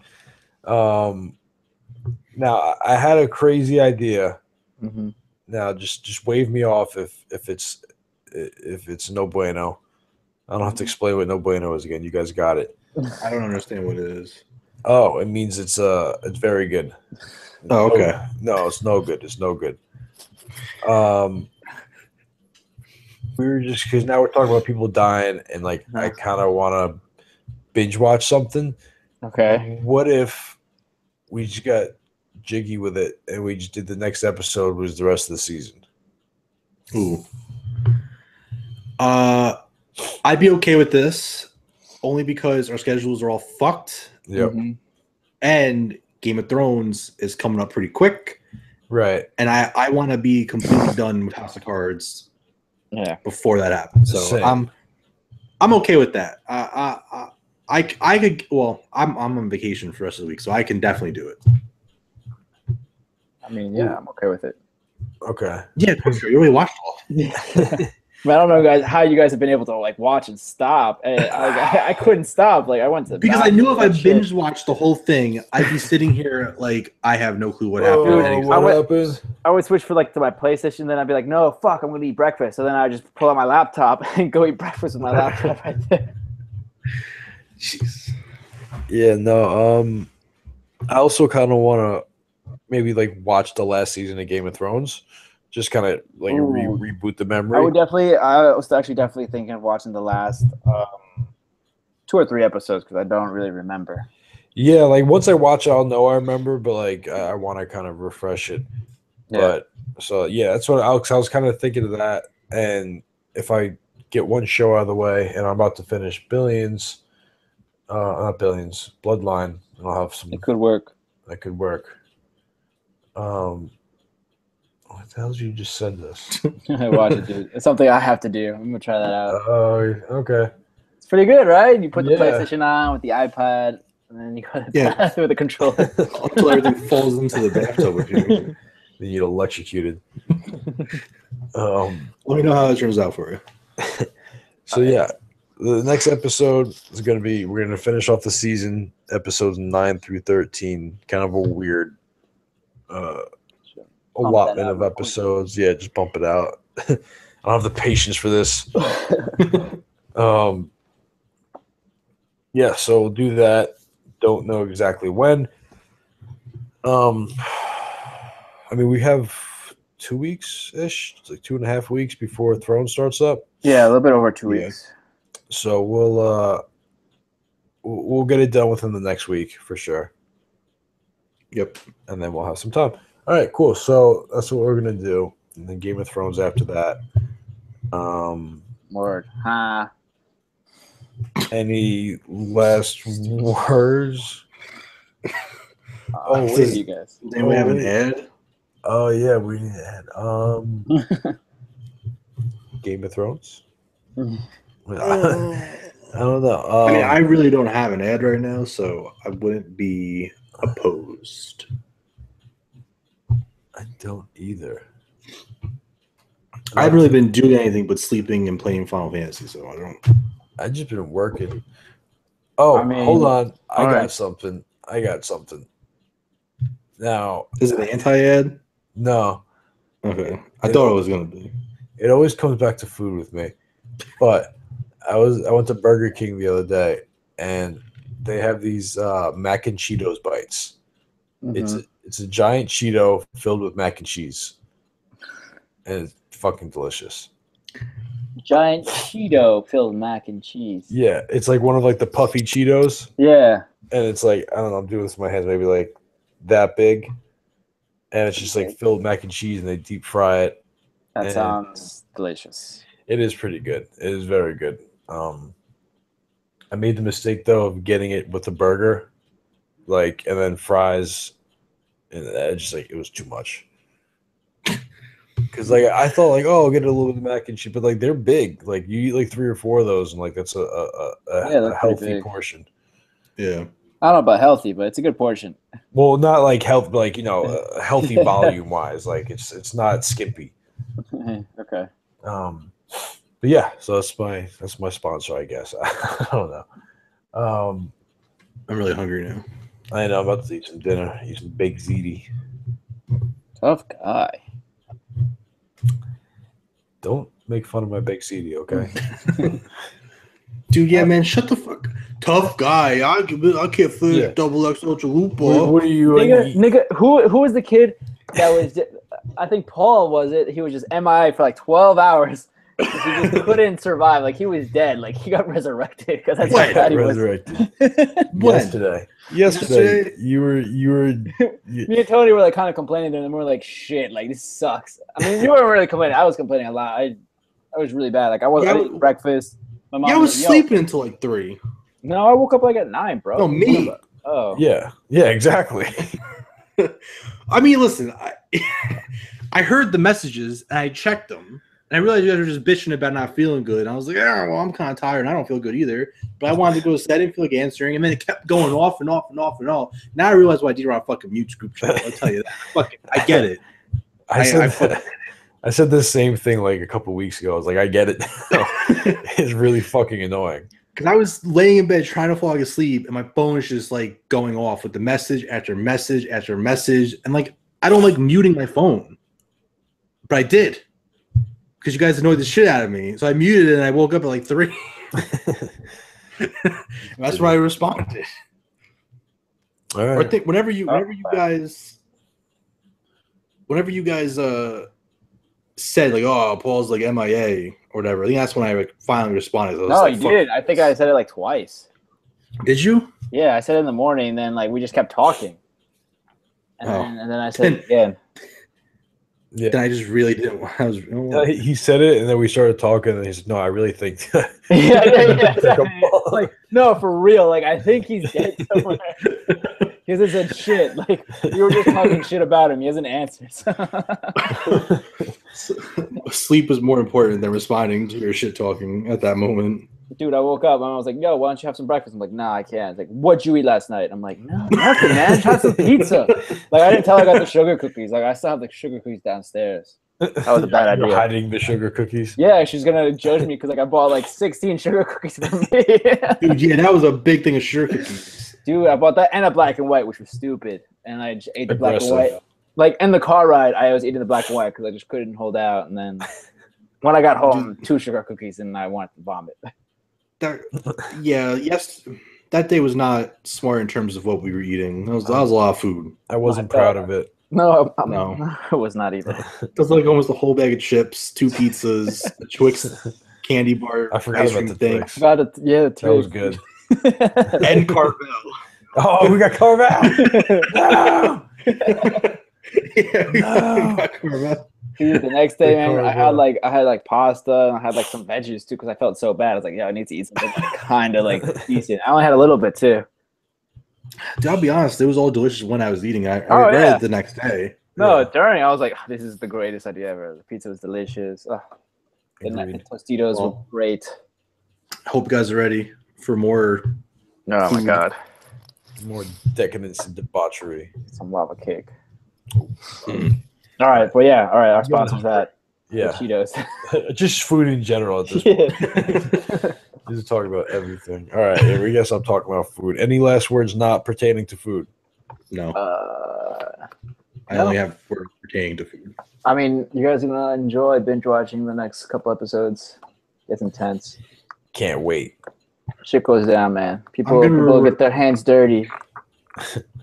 Now I had a crazy idea. Mm-hmm. Now just wave me off if it's no bueno. I don't have to explain what no bueno is again. You guys got it. I don't understand what it is. Oh, it means it's very good. Oh, okay. No, it's no good. It's no good. We were just because now we're talking about people dying, and like I kind of want to binge watch something. Okay. What if we just got jiggy with it and we just did the next episode was the rest of the season? Ooh. I'd be okay with this only because our schedules are all fucked. Yep. Mm-hmm. And Game of Thrones is coming up pretty quick. Right. And I want to be completely done with House of Cards before that happens. So Same. I'm okay with that. I could, well, I'm on vacation for the rest of the week, so I can definitely do it. I mean, yeah, I'm okay with it. Okay. Yeah, for sure. You already watched all. But I don't know, guys, how you guys have been able to like watch and stop. I couldn't stop. Like I went to because I knew if I binge watched the whole thing, I'd be sitting here like I have no clue what happened. What happened? I would switch for like to my PlayStation, then I'd be like, no, fuck, I'm gonna eat breakfast. So then I just pull out my laptop and go eat breakfast with my laptop right there. Jeez. Yeah, no. I also kind of want to maybe like watch the last season of Game of Thrones. Just kind of like reboot the memory. I was actually definitely thinking of watching the last 2 or 3 episodes because I don't really remember. Yeah, like once I watch it, I'll know I remember, but like I want to kind of refresh it. Yeah. But so yeah, that's what I was kind of thinking of that. And if I get one show out of the way, and I'm about to finish Billions, not Billions, Bloodline, and I'll have some. It could work. That could work. What the hell did you just send us? Watch it, dude. It's something I have to do. I'm gonna try that out. Oh, okay. It's pretty good, right? You put the PlayStation on with the iPad, and then you go to with the controller until everything falls into the bathtub with you. Then you get electrocuted. Let me know how it turns out for you. So yeah, the next episode is going to be we're going to finish off the season, episodes 9 through 13. Kind of a weird allotment of episodes. Yeah, just bump it out. I don't have the patience for this. Yeah, so we'll do that. Don't know exactly when. I mean, we have 2 weeks ish. It's like 2.5 weeks before Throne starts up. Yeah, a little bit over 2 weeks. So we'll get it done within the next week for sure. Yep, and then we'll have some time. All right, cool. So that's what we're gonna do, and then Game of Thrones after that. Word, huh? Any last words? You guys. Then we have an ad. Oh yeah, we need an ad. Game of Thrones. I don't know. I mean, I really don't have an ad right now, so I wouldn't be opposed. I don't either. I haven't really been doing anything but sleeping and playing Final Fantasy, so I don't. I've just been working. Oh, hold on. I got something. Now, is it an anti-ad? No. Okay. I thought it was gonna be. It always comes back to food with me. But I went to Burger King the other day, and they have these mac and Cheetos bites. Mm-hmm. It's a giant Cheeto filled with mac and cheese, and it's fucking delicious. Giant Cheeto filled mac and cheese. Yeah, it's like one of like the puffy Cheetos. Yeah, and it's like I don't know. I'm doing this with my hands, maybe like that big, and it's just like filled mac and cheese, and they deep fry it. That sounds delicious. It is pretty good. It is very good. I made the mistake though of getting it with the burger, like, and then fries, and it just like it was too much. Because like I thought like I'll get a little bit of mac and cheese, but like they're big. Like you eat like 3 or 4 of those, and like that's a healthy portion. Yeah. I don't know about healthy, but it's a good portion. Well, not like health, but like healthy volume wise. Like it's not skimpy. Okay. But yeah, so that's my sponsor, I guess. I don't know. I'm really hungry now. I know I'm about to eat some dinner, eat some baked ziti. Tough guy. Don't make fun of my baked ziti, okay? Dude, yeah, man, shut the fuck. Tough guy. I can't finish double X Ultra Loop Ball. What are you? Nigga, who was the kid that was I think Paul was it. He was just MIA for like 12 hours. He just couldn't survive. Like he was dead. Like he got resurrected because that's how bad he was. Yesterday. You were. Me and Tony were like kind of complaining, and we're like, "Shit, like this sucks." I mean, you weren't really complaining. I was complaining a lot. I was really bad. Like I didn't eat breakfast. My mom I was sleeping until like 3. No, I woke up like at 9, bro. No, me. Oh. Yeah, exactly. I mean, listen, I heard the messages and I checked them. And I realized you guys were just bitching about not feeling good. And I was like, well, I'm kind of tired and I don't feel good either. But I wanted to go to bed. I didn't feel like answering. And then it kept going off and off and off and off. Now I realize why D-Rock fucking mutes group chat. I'll tell you that. I get it. I said the same thing like a couple weeks ago. I was like, I get it. It's really fucking annoying. Because I was laying in bed trying to fall asleep and my phone is just like going off with the message after message after message. And like, I don't like muting my phone. But I did. Because you guys annoyed the shit out of me. So I muted it and I woke up at like 3. That's where I responded. All right. Or I think whenever you guys said like, oh, Paul's like MIA or whatever, I think that's when I like finally responded. No, you did. I think I said it like twice. Did you? Yeah, I said it in the morning. Then like we just kept talking, and then I said it again. Yeah. Then I just really didn't. He said it, and then we started talking, and he said, "No, I really think." yeah. Exactly. Like, no, for real. Like, I think he's dead somewhere. He hasn't said shit. Like, you were just talking shit about him. He hasn't answered. Sleep is more important than responding to your shit talking at that moment. Dude, I woke up and I was like, yo, why don't you have some breakfast? I'm like, nah, I can't. It's like, what'd you eat last night? I'm like, no, nothing, man. Try some pizza. Like, I didn't tell her I got the sugar cookies. Like, I still have the sugar cookies downstairs. That was a bad idea. You're hiding the sugar cookies? Yeah, she's going to judge me because like I bought like 16 sugar cookies for me. Dude, yeah, that was a big thing of sugar cookies. Dude, I bought that and a black and white, which was stupid. And I just ate the black and white. Like, in the car ride, I was eating the black and white because I just couldn't hold out. And then when I got home, 2 sugar cookies and I wanted to vomit. That day was not smart in terms of what we were eating. That was a lot of food. I wasn't proud of it. No, I was not either. It was like almost a whole bag of chips, 2 pizzas, a Twix candy bar. I forgot about the Twix. That was good. And Carvel. Oh, we got Carvel. No. We got Carvel. Dude, the next day, man, I had like pasta and I had like some veggies too because I felt so bad. I was like, I need to eat something kind of like decent. I only had a little bit too. Dude, I'll be honest, it was all delicious when I was eating. I regret it the next day. No, during I was like, this is the greatest idea ever. The pizza was delicious. The Tostitos were great. I hope you guys are ready for more. Oh my god, more decadence and debauchery. Some lava cake. All right, well, yeah. All right, our sponsor's that. Yeah, Cheetos. Just food in general at this point. Just talking about everything. All right, we guess I'm talking about food. Any last words not pertaining to food? No. I only have words pertaining to food. I mean, you guys are gonna enjoy binge watching the next couple episodes. It's intense. Can't wait. Shit goes down, man. People get their hands dirty.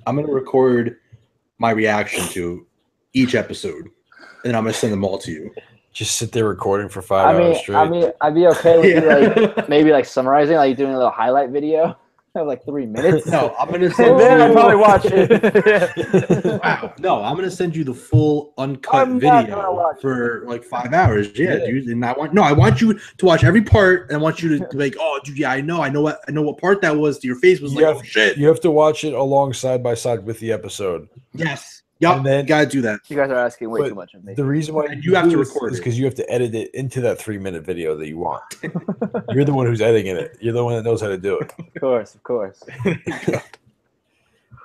I'm gonna record my reaction to each episode, and I'm gonna send them all to you. Just sit there recording for 5 hours straight. I mean, I'd be okay with you, like maybe like summarizing, like doing a little highlight video of like 3 minutes. No, I'm gonna send then I'd probably watch it. Wow. No, I'm gonna send you the full uncut video for like 5 hours. Yeah, dude. And I want you to watch every part, and I want you to be like, oh, dude, yeah, I know what part that was. To your face was like, oh shit. You have to watch it along side by side with the episode. Yes. Yep, and then you gotta do that. You guys are asking way too much of me. The reason why you have to record is because you have to edit it into that 3-minute video that you want. You're the one who's editing it. You're the one that knows how to do it. Of course.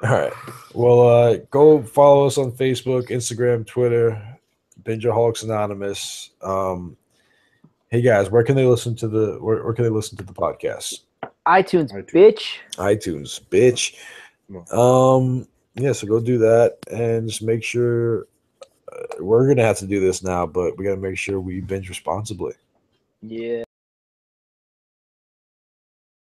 All right. Well, go follow us on Facebook, Instagram, Twitter, Bingeaholics Anonymous. Hey guys, where can they listen to the podcast? iTunes, bitch. iTunes, bitch. Yeah, so go do that and just make sure we're going to have to do this now, but we got to make sure we binge responsibly. Yeah.